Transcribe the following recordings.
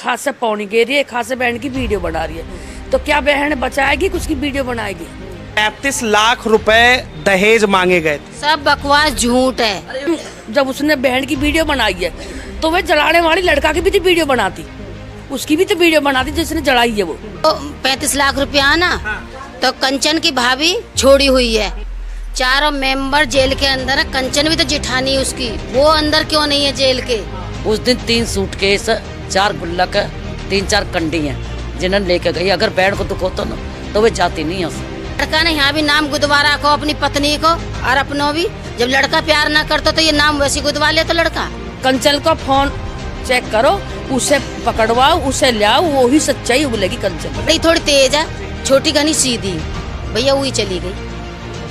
हाथ से पौनी गिर रही है, एक हाथ से बहन की वीडियो बना रही है। तो क्या बहन बचाएगी कुछ की वीडियो बनाएगी? 35 लाख रुपए दहेज मांगे गए थे। सब बकवास झूठ है। जब उसने बहन की वीडियो बनाई है तो वह जलाने वाली लड़का की भी तो वीडियो बनाती, उसकी भी तो वीडियो बनाती जिसने जलाई है वो। तो 35 लाख रुपया ना, तो कंचन की भाभी छोड़ी हुई है। चारों मेंबर जेल के अंदर है। कंचन भी तो जेठानी है उसकी, वो अंदर क्यों नहीं है जेल के? उस दिन 3 सूटकेस, 4 गुल्लक, 3-4 कंडी हैं जिन्हें लेके गई। अगर बहन को दुख होता ना तो वे जाती नहीं है। लड़का ने यहाँ भी नाम गुदवा रखो अपनी पत्नी को और अपनों भी। जब लड़का प्यार ना करता तो ये नाम वैसे गुदवा ले। तो लड़का कंचन का फोन चेक करो, उसे पकड़वाओ, उसे लाओ, वो ही सच्चाई उगलेगी। कंचन नहीं थोड़ी तेज है, छोटी घनी सीधी, भैया वही चली गई।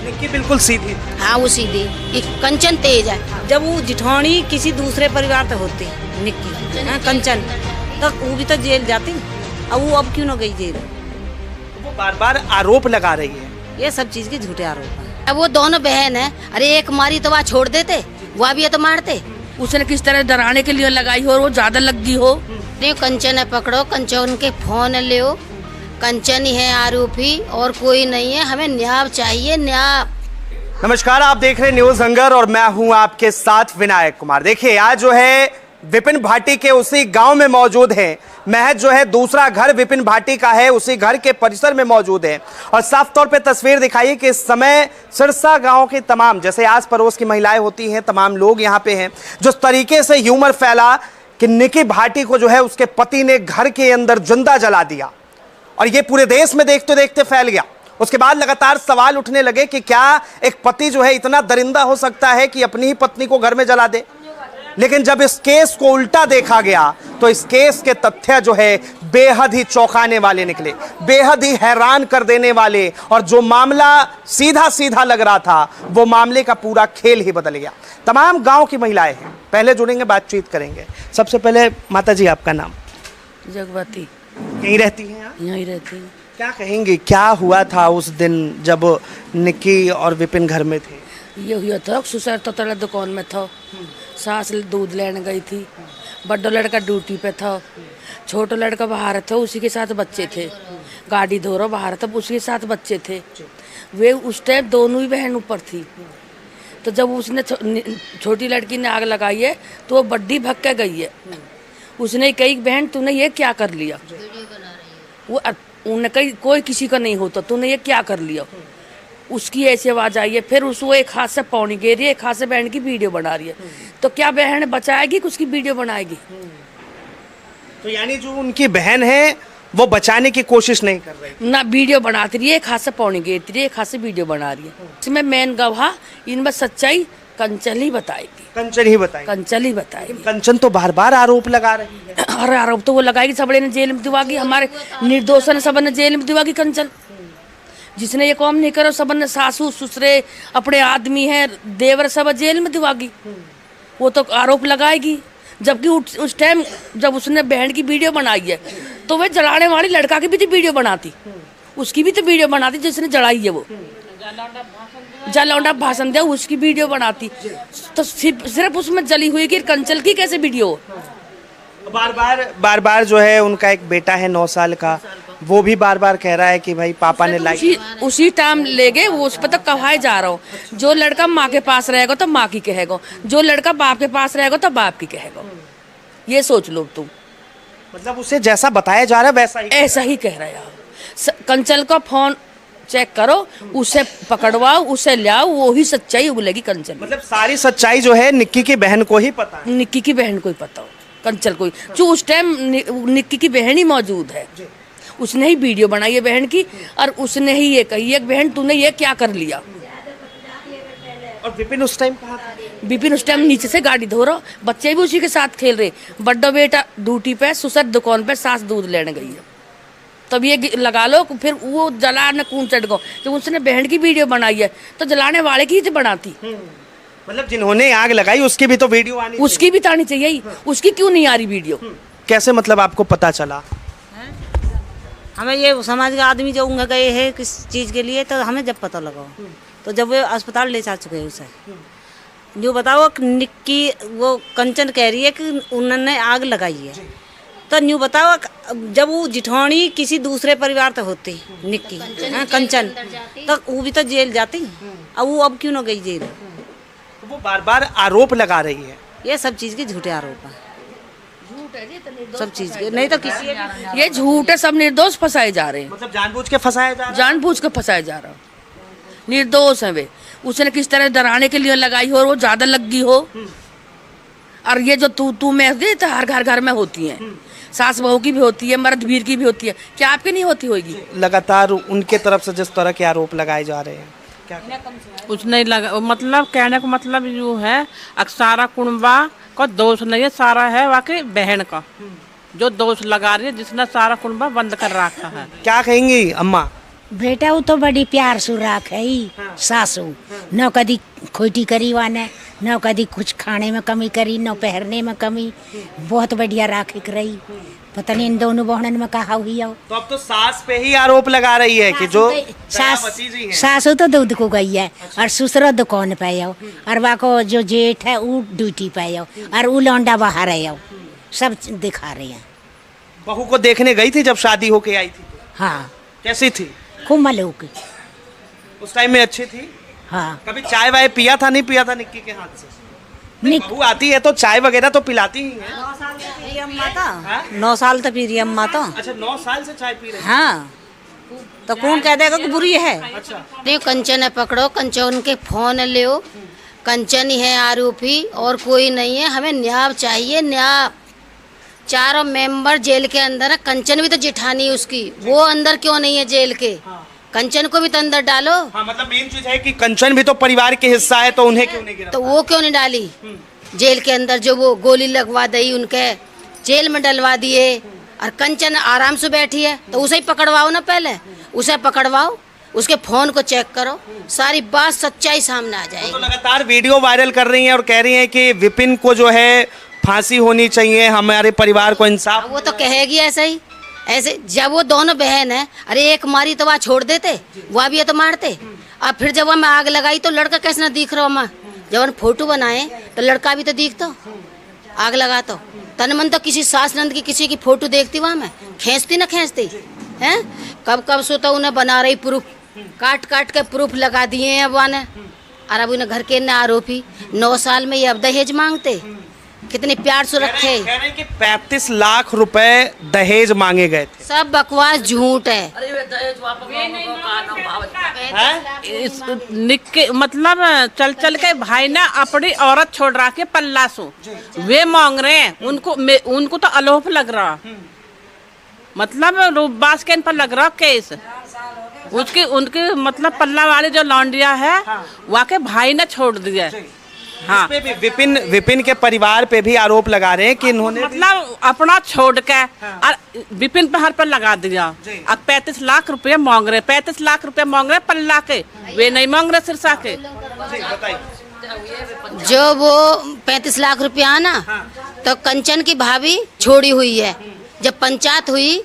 निक्की बिल्कुल सीधी। हाँ वो सीधी, ये कंचन तेज है। जब वो जिठानी किसी दूसरे परिवार पे होती निक्की, हाँ, कंचन, तो वो भी तो जेल जाती। अब वो अब क्यों ना गई जेल? वो बार बार आरोप लगा रही है। ये सब चीज के झूठे आरोप हैं। अब वो दोनों बहन है। अरे एक मारी तो वहाँ छोड़ देते, वह भी है तो मारते। उसने किस तरह डराने के लिए लगाई हो और वो ज्यादा लग गई हो। नहीं कंचन है, पकड़ो कंचन के फोन ले। कंचन ही है आरोपी और कोई नहीं है। हमें न्याय चाहिए, न्याय। नमस्कार, आप देख रहे हैं न्यूज हंगर और मैं हूं आपके साथ विनायक कुमार। देखिए आज जो है विपिन भाटी के उसी गांव में मौजूद है। महज जो है दूसरा घर विपिन भाटी का है, उसी घर के परिसर में मौजूद है और साफ तौर पे तस्वीर दिखाई कि इस समय सिरसा गांव के तमाम जैसे आस पड़ोस की महिलाएं होती हैं, तमाम लोग यहां पे हैं। जिस तरीके से ह्यूमर फैला कि निकी भाटी को जो है उसके पति ने घर के अंदर जिंदा जला दिया और ये पूरे देश में देखते देखते फैल गया। उसके बाद लगातार सवाल उठने लगे कि क्या एक पति जो है इतना दरिंदा हो सकता है कि अपनी ही पत्नी को घर में जला दे। लेकिन जब इस केस को उल्टा देखा गया तो इस केस के तथ्य जो है बेहद ही चौंकाने वाले निकले, बेहद ही हैरान कर देने वाले। और जो मामला सीधा सीधा लग रहा था वो मामले का पूरा खेल ही बदल गया। तमाम गांव की महिलाएं हैं, पहले जुड़ेंगे, बातचीत करेंगे। सबसे पहले माता जी आपका नाम? जगवती। यहीं रहती हैं आप? यहीं रहती है। क्या कहेंगे, क्या हुआ था उस दिन जब निक्की और विपिन घर में थे? ये हुआ था सुसर तो तला दुकान में था, सास दूध लेने गई थी, बड़ा लड़का ड्यूटी पे था, छोटा लड़का बाहर था, उसी के साथ बच्चे थे, गाड़ी धो रहा बाहर था, उसी के साथ बच्चे थे। वे उस टाइम दोनों ही बहन ऊपर थी। तो जब उसने छोटी लड़की ने आग लगाई है तो वो बड्डी भग के गई है। उसने कही बहन तूने ये क्या कर लिया? वो उन्हें कही कोई किसी का नहीं होता, तूने ये क्या कर लिया? उसकी ऐसी आवाज आई है। फिर उसको एक हाथ से पौनी गिर रही है, एक हाथ से बहन की वीडियो बना रही है। तो क्या बहन बचाएगी कुछ की वीडियो बनाएगी? तो यानी जो उनकी बहन है वो बचाने की कोशिश नहीं कर रही ना, वीडियो बनाती रही है, एक हाथ से पौनी गिरती रही है, एक हाथ से वीडियो बना रही है। इसमें मेन गवाह इनमें सच्चाई कंचन ही बताएगी। कंचन ही बताएगी। कंचन ही बताएगी। कंचन तो बार बार आरोप लगा रही है। अरे आरोप तो वो लगाएगी, सबड़े ने जेल में दिवागी, हमारे निर्दोषों ने सब ने जेल में दिवागी। कंचन जिसने ये काम नहीं करो सब ने, सासू ससुरे अपने आदमी है, देवर सब जेल में दिवागी। वो तो आरोप लगाएगी। जबकि उस टाइम जब उसने बहन की वीडियो बनाई है तो वह जलाने वाली लड़का की भी तो वीडियो बनाती, उसकी भी तो वीडियो बनाती जिसने जलाई है। वो जलौंडा भाषण दे उसकी वीडियो बनाती। तो सिर्फ उसमें जली हुई कि कंचन की कैसे वीडियो? बार बार जो है उनका एक बेटा है 9 साल का, वो भी बार बार कह रहा है कि भाई पापा ने लाइक उसी टाइम ले गए। वो उस पर तो कहाए जा रहा हो, जो लड़का माँ के पास रहेगा तो माँ की कहेगा, जो लड़का बाप के पास रहेगा तो बाप की कहेगा। ये सोच लो तुम। मतलब उसे जैसा बताया जा रहा है वैसा ही ऐसा ही कह रहे हो। कंचन का फोन चेक करो, उसे पकड़वाओ, उसे लाओ, वो ही सच्चाई उगलेगी। कंचन मतलब सारी सच्चाई जो है निक्की की बहन को ही पता है। निक्की की बहन को ही पता हो, कंचन को ही, जो उस टाइम निक्की की बहन ही मौजूद है। उसने ही वीडियो बनाई है बहन की और उसने ही ये कही है बहन तूने ये क्या कर लिया? और विपिन उस टाइम कहाँ था? विपिन उस टाइम नीचे से गाड़ी धो रहा, बच्चे भी उसी के साथ खेल रहे, बड्डा बेटा ड्यूटी पे, सुसर दुकान पे, सास दूध लेने गई है। तब ये लगा लो फिर वो जला न कून चढ़ गो। जब उसने बहन की वीडियो बनाई है तो जलाने वाले की ही बनाती। मतलब जिन्होंने आग लगाई उसकी भी तो वीडियो आनी, उसकी भी तो आनी चाहिए, उसकी क्यों नहीं आ रही वीडियो? कैसे मतलब आपको पता चला? हमें ये समाज के आदमी जो उनके गए हैं किस चीज़ के लिए, तो हमें जब पता लगा तो जब वो अस्पताल ले जा चुके हैं उसे, जो बताओ निक्की वो कंचन कह रही है कि उन्होंने आग लगाई है। तो न्यू बताओ, जब वो जिठानी किसी दूसरे परिवार तो होती निक्की, हाँ, कंचन, तो वो भी तो जेल जाती। अब वो अब क्यों ना गई जेल? तो वो बार बार आरोप लगा रही है। ये सब चीज के झूठे आरोप है, सब चीज के, नहीं तो किसी ये झूठ है, सब निर्दोष फंसाए जा रहे हैं, मतलब जानबूझ के फंसाया जा रहा है। जानबूझ के फंसाए जा रहा है। निर्दोष है वे, उसने किस तरह डराने के लिए लगाई हो और वो ज्यादा लग गई हो। और ये जो तू मैं तो हर घर में होती है, सास बहू की भी होती है, मर्द वीर की भी होती है, क्या आपकी नहीं होती होगी? लगातार उनके तरफ से जिस तरह के आरोप लगाए जा रहे हैं, क्या कुछ नहीं लगा, मतलब कहने का मतलब यूँ है सारा कुंबा का दोष नहीं है, सारा है वाकई बहन का जो दोष लगा रही है, जिसने सारा कुंबा बंद कर रखा है। क्या कहेंगी अम्मा? बेटा वो तो बड़ी प्यार से राख है ही सासू, न कदी खोटी करी वाने, न कदी कुछ खाने में कमी करी, न पहनने में कमी, बहुत बढ़िया राख रही। पता नहीं इन दोनों बहनन में कहा हुई हो। तो अब तो सास पे ही आरोप लगा रही है कि जो दयावती जी हैं। सासू तो दूध को गई है और ससुर दुकान पे हो, और वाको जो जेठ है वो ड्यूटी पे हो, और वो लौंडा बाहर है, सब दिखा रहे हैं। बहू को देखने गई थी जब शादी होके आई थी? हाँ, कैसी थी? खूब मलूक। उस टाइम में अच्छी थी? हाँ, कभी चाय वाय पिया था, नहीं पिया था निक्की के हाथ से? नहीं, बहू आती है तो चाय वगैरह तो पिलाती ही है। 9 साल तो पी रही अम्मा तो। अच्छा, 9 साल से चाय पी रही है। हाँ, तो कौन कह देगा कि बुरी है? नहीं, कंचन है, पकड़ो कंचन के फोन ले, कंचन ही है आरोपी और कोई नहीं है। हमें न्याय चाहिए, न्याय। चारों मेंबर जेल के अंदर है, कंचन भी तो जिठानी है उसकी, वो अंदर क्यों नहीं है जेल के? कंचन को भी तो अंदर डालो। हाँ, मतलब मेन चीज है कि कंचन भी तो परिवार के हिस्सा है, तो उन्हें क्यों नहीं गिरफ्तार? तो वो क्यों नहीं डाली जेल के अंदर? जो वो गोली लगवा दी उनके, जेल में डलवा दिए, और कंचन आराम से बैठी है, तो उसे ही पकड़वाओ ना, पहले उसे पकड़वाओ, उसके फोन को चेक करो, सारी बात सच्चाई सामने आ जाएगी। तो लगातार वीडियो वायरल कर रही हैं और कह रही हैं कि विपिन को जो है फांसी होनी चाहिए, हमारे परिवार को इंसाफ। वो तो कहेगी ऐसे ही, ऐसे जब वो दोनों बहन है, अरे एक मारी तो वहाँ छोड़ देते, वह भी है तो मारते। अब फिर जब वहाँ आग लगाई तो लड़का कैसे ना दिख रहा माँ? जब हम फोटो बनाए तो लड़का भी तो दिखता, आग लगा तो तन मन तो किसी सास नंद की किसी की फोटो देखती वहाँ में, खींचती ना खींचती हैं? कब कब सो तो उन्हें बना रही प्रूफ, काट काट के प्रूफ लगा दिए हैं वहाँ ने। और अब उन्हें घर के न आरोपी 9 साल में ये अब दहेज मांगते, कितने प्यार से रखे। कह रहे हैं कि 35 लाख रुपए दहेज मांगे गए थे। सब बकवास झूठ है। इस निक्के मतलब चल चल के भाई ने अपनी औरत छोड़ रहा के पल्ला सो, वे मांग रहे हैं, उनको तो अलोप लग रहा, मतलब रूपबास के इन पर लग रहा केस। उसकी उनकी मतलब पल्ला वाली जो लौंडिया है वहाँ के भाई ने छोड़ दिया। हाँ, इस पे भी विपिन के परिवार पे भी आरोप लगा रहे हैं कि इन्होंने मतलब अपना छोड़ के और विपिन पे हर पर लगा दिया। अब 35 लाख रुपए मांग रहे, 35 लाख रुपए मांग रहे पल्ला के, वे नहीं मांग रहे सिरसा के। जो वो 35 लाख रुपया ना, तो कंचन की भाभी छोड़ी हुई है। जब पंचायत हुई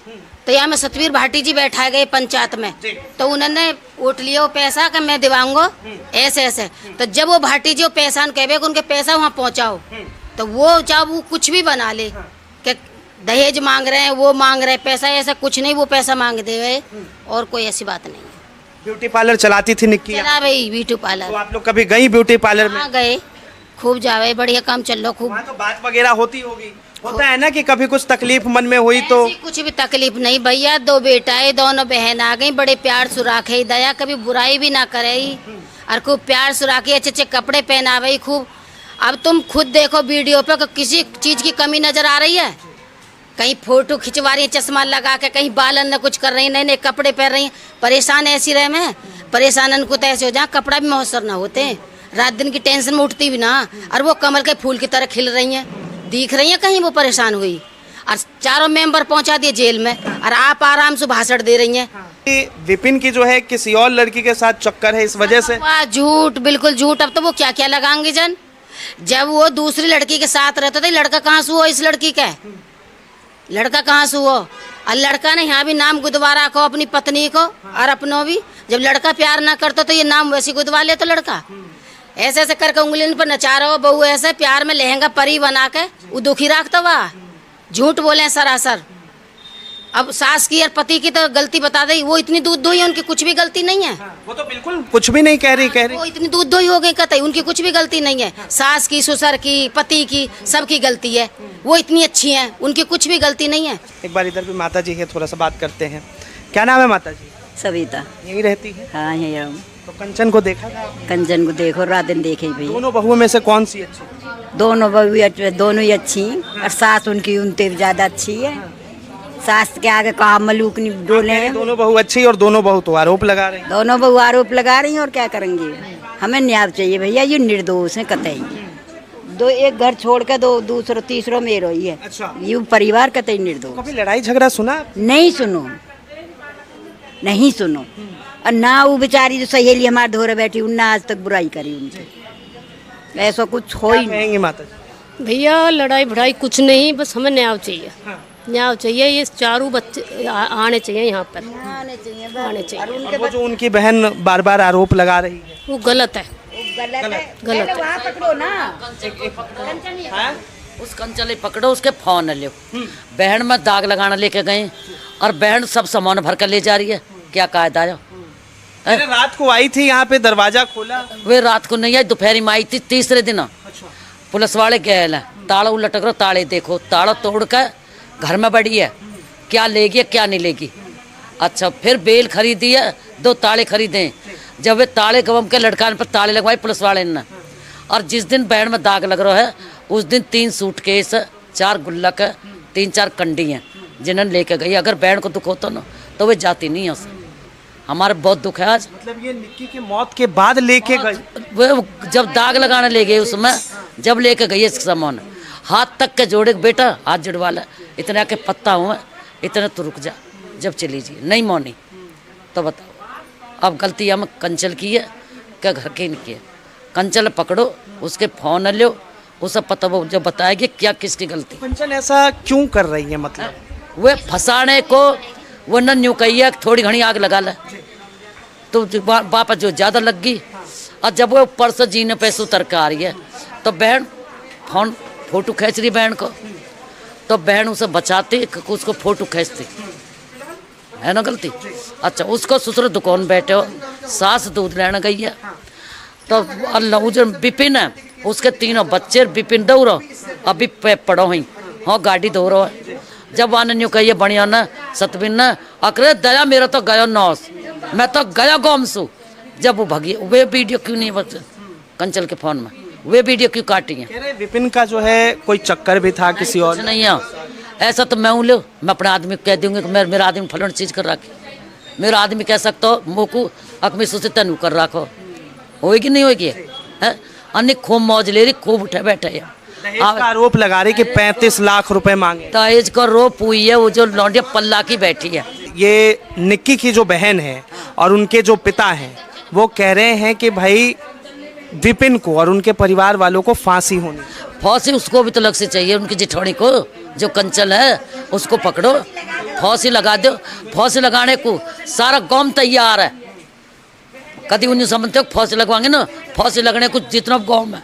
तो यहाँ में सतवीर भाटी जी बैठाए गए पंचायत में, तो उन्होंने वोट लिया वो पैसा कि मैं दिवाऊंगा ऐसे ऐसे। तो जब वो भाटी जी वो पैसा कहे उनके पैसा वहाँ पहुँचाओ, तो वो चाहे वो कुछ भी बना ले कि दहेज मांग रहे हैं, वो मांग रहे हैं पैसा, ऐसा कुछ नहीं, वो पैसा मांग दे और कोई ऐसी बात नहीं है। ब्यूटी पार्लर चलाती थी निक्की? चला भाई ब्यूटी पार्लर। तो आप लोग कभी गई ब्यूटी पार्लर में? हाँ गए, खूब जावे, बढ़िया काम चल रहा खूब। वहाँ तो बात वगैरह होती होगी, होता है ना कि कभी कुछ तकलीफ मन में हुई तो? कुछ भी तकलीफ नहीं भैया, 2 बेटा है, दोनों बहन आ गई, बड़े प्यार सुराखे, दया कभी बुराई भी ना करे, और खूब प्यार सुराखे, अच्छे अच्छे कपड़े पहनावे खूब। अब तुम खुद देखो वीडियो पे कि किसी चीज की कमी नजर आ रही है? कहीं फोटो खिंचवा रही है चश्मा लगा के, कहीं बालन न कुछ कर रही है, नए नए कपड़े पहन रही है। परेशान ऐसी रहे मैं, परेशान को तो ऐसे हो जाए कपड़ा भी मौसर ना होते, रात दिन की टेंशन में उठती भी ना, और वो कमल के फूल की तरह खिल रही हैं, दिख रही हैं कहीं वो परेशान हुई। और चारों मेंबर पहुंचा दिए जेल में, और आप आराम से भाषण दे रही हैं। विपिन की जो है किसी और लड़की के साथ चक्कर है, इस वजह से? झूठ, बिल्कुल झूठ। अब तो वो क्या क्या लगाएंगे जन, जब वो दूसरी लड़की के साथ रहता था, लड़का कहाँ से हुआ? इस लड़की का लड़का कहाँ से हुआ? और लड़का ने यहाँ भी नाम गुदवा रखो अपनी पत्नी को और अपनों भी। जब लड़का प्यार ना करता तो ये नाम वैसे गुदवा ले, तो लड़का ऐसे ऐसे करके उंगली पर नचा रहा हो, बहू ऐसे प्यार में लहंगा परी बना के वो दुखी रखता हुआ। झूठ बोले हैं सरासर। अब सास की और पति की तो गलती बता दी, वो इतनी दूध दोही है, उनकी कुछ भी गलती नहीं है। वो तो बिल्कुल कुछ भी नहीं कह रही। वो इतनी दूध दोही हो गई कतई, उनकी कुछ भी गलती नहीं है। सास की, ससुर की, पति की, सबकी गलती है। वो इतनी अच्छी हैं, उनकी कुछ भी गलती नहीं है। एक बार इधर भी माता जी है, थोड़ा सा बात करते हैं। क्या नाम है माता जी? सविता। यहीं रहती है? हाँ यही रहूँ। तो कंचन को देखा था? कंचन को देखो, रात दिन देखे भैया। दोनों बहुओं में से कौन सी अच्छी? दोनों बहू दोनों ही अच्छी हैं, और सास उनकी उनसे भी ज्यादा अच्छी है। सास के आगे कहा मलूक नहीं डोले हैं। दोनों बहू अच्छी और दोनों बहू तो आरोप लगा रहे हैं। दोनों बहू आरोप लगा रही हैं, और क्या करेंगे। हमें न्याय चाहिए भैया, ये निर्दोष है कतई। दो एक घर छोड़ के दो दूसरो तीसरो मेरो ही है। अच्छा। ये परिवार कतई निर्दोष। कभी लड़ाई झगड़ा सुना? नहीं सुनो, नहीं सुनो। और ना वो बेचारी जो सहेली हमारे धोरे बैठी, उनने आज तक बुराई करी उनकी। ऐसा कुछ हो ही नहीं। कहेंगे माता जी? भैया लड़ाई भड़ाई कुछ नहीं, बस हमें न्याय चाहिए। न्याय चाहिए, ये चारों बच्चे आने चाहिए यहाँ पर, आने चाहिए। और वो जो उनकी बहन बार बार आरोप लगा रही है, वो गलत है, गलत है। वहाँ पकड़ो ना। उस कंचले पकड़ो, उसके फोन ले। बहन में दाग लगाना लेके गए, और बहन सब सामान भर कर ले जा रही है। क्या कायदा है? अरे रात को आई थी यहाँ पे, दरवाजा खोला। वे रात को नहीं आई, दोपहर में आई थी, तीसरे दिन। पुलिस वाले गए हैं, ताला उलट करो, ताले देखो, ताला तोड़ कर घर में बड़ी है, क्या लेगी क्या नहीं लेगी। अच्छा, फिर बेल खरीदी है, 2 ताले खरीदे। जब वे ताले गवम के लटकाने पर ताले लगवाए पुलिस वाले ने, और जिस दिन बहन में दाग लग रहा है उस दिन 3 सूटकेस, 4 गुल्लक, 3-4 कंडी हैं जिन्हें लेके गई। अगर बहन को दुख होता ना तो वे जाती नहीं है उससे। हमारे बहुत दुख है आज। मतलब ये निक्की की मौत के बाद लेके गए? वो जब दाग लगाने ले गए उसमें, जब लेके गई इसका सामान, हाथ तक के जोड़े, बेटा हाथ जुड़वा ले, इतना के पत्ता हुआ, इतना तो रुक जा, जब चली जी नहीं मोनी। तो बताओ, अब गलती हम कंचल की है क्या घर के नहीं किए? कंचल पकड़ो, उसके फोन लो, उसे पता वो जब बताएगी क्या किसकी गलती। कंचन ऐसा क्यों कर रही है? मतलब वे फंसाने को, वो न न्यू कही है थोड़ी घनी आग लगा ले, तो वापस जो ज़्यादा लग गई। और जब वो ऊपर से जीने पे उतर के आ रही है, तो बहन फोटो खींच रही बहन को, तो बहन उसे बचाती, उसको फोटो खींचती है ना गलती। अच्छा, उसको ससुर दुकान बैठे हो, सास दूध लेने गई है, तो अल्लाह जो बिपिन है उसके 3 बच्चे, बिपिन दौड़ो अभी पड़ो ही, हाँ गाड़ी धो रहा है। जब आने न्यू कहिए बढ़िया न सतबिन न अकरे दया, मेरा तो गया नौस, मैं तो गया गोमसू। जब वो भगी, वे वीडियो क्यों नहीं बचे कंचल के फोन में, वे वीडियो क्यों काटी है? विपिन का जो है कोई चक्कर भी था किसी और? नहीं है ऐसा, तो मैं हूँ लो, मैं अपने आदमी को कह दूंगी कि मेरा आदमी फलन चीज कर रखी। मेरा आदमी कह सकता हो मोकू अकमी से तनु कर रखो, होगी नहीं होगी है? अन्य खूब मौज ले रही, खूब उठे बैठे है। आरोप लगा रही कि 35 लाख रुपए मांगे। दहेज का रोप हुई है, वो जो लौंडिया पल्ला की बैठी है। ये निक्की की जो बहन है और उनके जो पिता हैं, वो कह रहे हैं कि भाई विपिन को और उनके परिवार वालों को फांसी होनी। फांसी उसको भी तो लग से चाहिए, उनकी जिठौड़ी को, जो कंचल है उसको पकड़ो, फांसी लगा दो। फांसी लगाने को सारा गांव तैयार है। कभी उन्हें समझते हो फांसी लगवाएंगे ना, फांसी लगने को जितना गांव में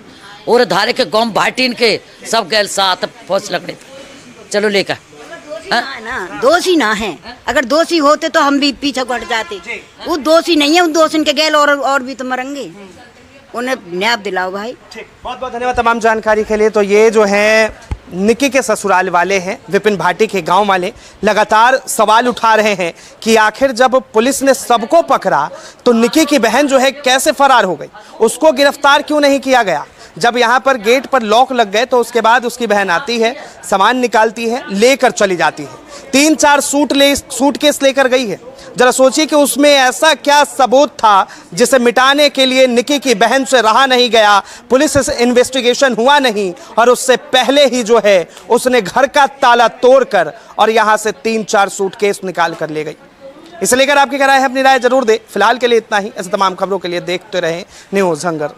और धारे के गांव भाटीन के सब गैल साथ फांसी लगने, चलो लेकर। दोषी ना है, अगर दोषी होते तो हम भी पीछे हट जाते। वो दोषी नहीं है, उन दोषी के गैल और भी तो मरेंगे। उन्हें न्याय दिलाओ भाई। बहुत बहुत धन्यवाद तमाम जानकारी के लिए। तो ये जो है निक्की के ससुराल वाले हैं, विपिन भाटी के गांव वाले, लगातार सवाल उठा रहे हैं कि आखिर जब पुलिस ने सबको पकड़ा तो निक्की की बहन जो है कैसे फरार हो गई, उसको गिरफ्तार क्यों नहीं किया गया। जब यहाँ पर गेट पर लॉक लग गए तो उसके बाद उसकी बहन आती है, सामान निकालती है, लेकर चली जाती है। 3-4 सूटकेस लेकर गई है। जरा सोचिए कि उसमें ऐसा क्या सबूत था जिसे मिटाने के लिए निक्की की बहन से रहा नहीं गया, पुलिस से इन्वेस्टिगेशन हुआ नहीं, और उससे पहले ही जो है उसने घर का ताला तोड़कर और यहाँ से 3-4 सूटकेस निकाल कर ले गई। इसे लेकर आपकी क्या राय है? अपनी राय जरूर दें। फिलहाल के लिए इतना ही। ऐसे तमाम खबरों के लिए देखते रहें न्यूज़ हंगर।